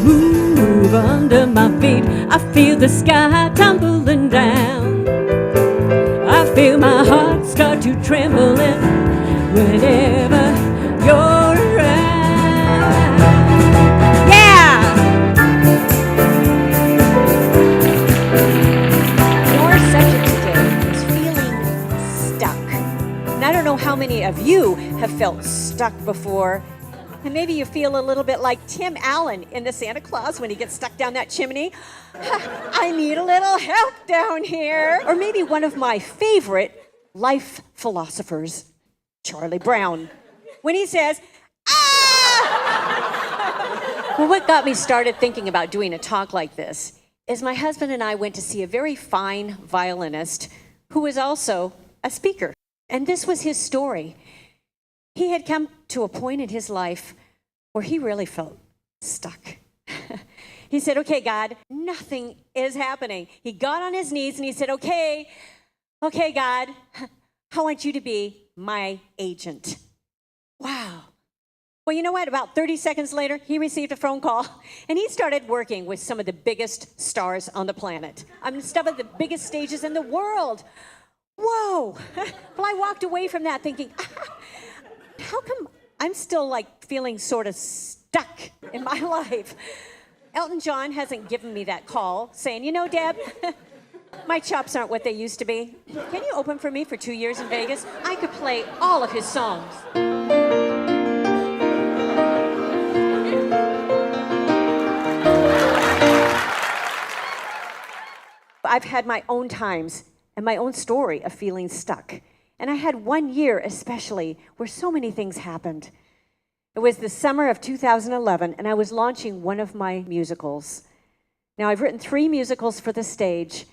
move under my feet. I feel the sky tumbling down. I feel my heart start to tremble whenever you're around. Yeah! Our subject today is feeling stuck. And I don't know how many of you have felt stuck before. And maybe you feel a little bit like Tim Allen in the Santa Claus when he gets stuck down that chimney. I need a little help down here. Or maybe one of my favorite life philosophers, Charlie Brown, when he says, ah! Well, what got me started thinking about doing a talk like this is my husband and I went to see a very fine violinist who was also a speaker. And this was his story. He had come to a point in his life where he really felt stuck. He said, okay, God, nothing is happening. He got on his knees and he said, okay, God, I want you to be my agent. Wow. Well, you know what? About 30 seconds later, he received a phone call and he started working with some of the biggest stars on the planet. I mean, some of the biggest stages in the world. Whoa. Well, I walked away from that thinking, how come I'm still like feeling sort of stuck in my life? Elton John hasn't given me that call saying, you know, Deb, my chops aren't what they used to be. Can you open for me for 2 years in Vegas? I could play all of his songs. I've had my own times and my own story of feeling stuck. And I had 1 year especially where so many things happened. It was the summer of 2011, and I was launching one of my musicals. Now, I've written 3 musicals for the stage,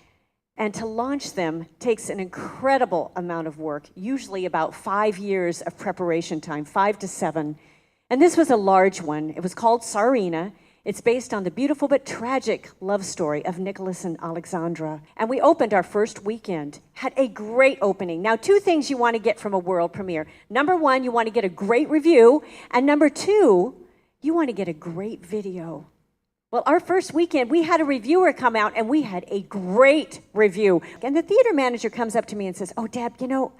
and to launch them takes an incredible amount of work, usually about 5 years of preparation time, 5 to 7. And this was a large one. It was called Tsarina. It's based on the beautiful but tragic love story of Nicholas and Alexandra. And we opened our first weekend, had a great opening. Now, 2 things you want to get from a world premiere. Number 1, you want to get a great review. And number 2, you want to get a great video. Well, our first weekend, we had a reviewer come out and we had a great review. And the theater manager comes up to me and says, oh, Deb, you know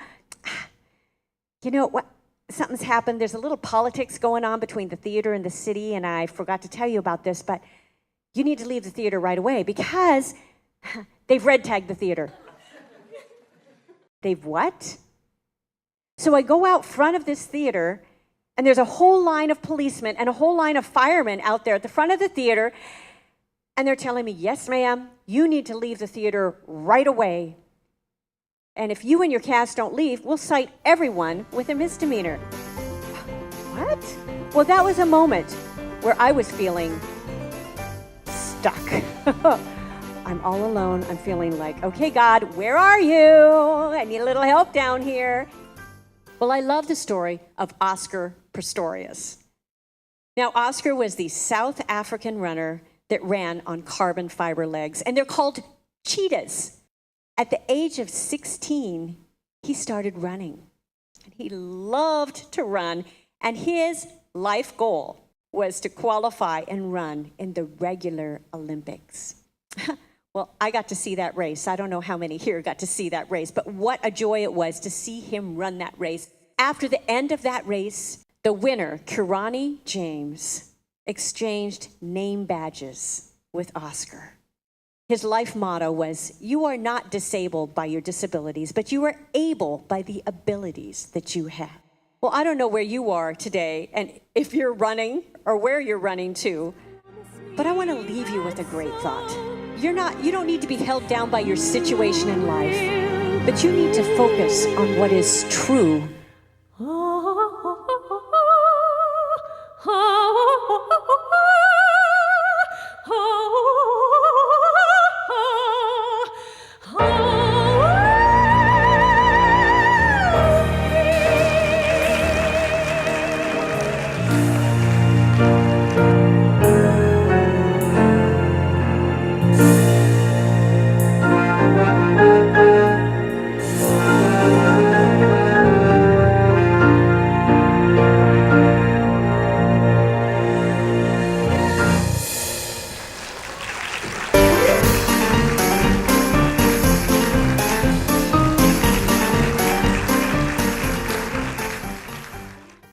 what? Something's happened. There's a little politics going on between the theater and the city, and I forgot to tell you about this, but you need to leave the theater right away because they've red tagged the theater. They've what? So I go out front of this theater, and there's a whole line of policemen and a whole line of firemen out there at the front of the theater, and they're telling me, yes, ma'am, you need to leave the theater right away. And if you and your cast don't leave, we'll cite everyone with a misdemeanor. What? Well, that was a moment where I was feeling stuck. I'm all alone. I'm feeling like, okay, God, where are you? I need a little help down here. Well, I love the story of Oscar Pistorius. Now, Oscar was the South African runner that ran on carbon fiber legs, and they're called cheetahs. At the age of 16, he started running. He loved to run, and his life goal was to qualify and run in the regular Olympics. Well, I got to see that race. I don't know how many here got to see that race, but what a joy it was to see him run that race. After the end of that race, the winner, Kirani James, exchanged name badges with Oscar. His life motto was, you are not disabled by your disabilities, but you are able by the abilities that you have. Well, I don't know where you are today and if you're running or where you're running to, but I want to leave you with a great thought. You don't need to be held down by your situation in life, but you need to focus on what is true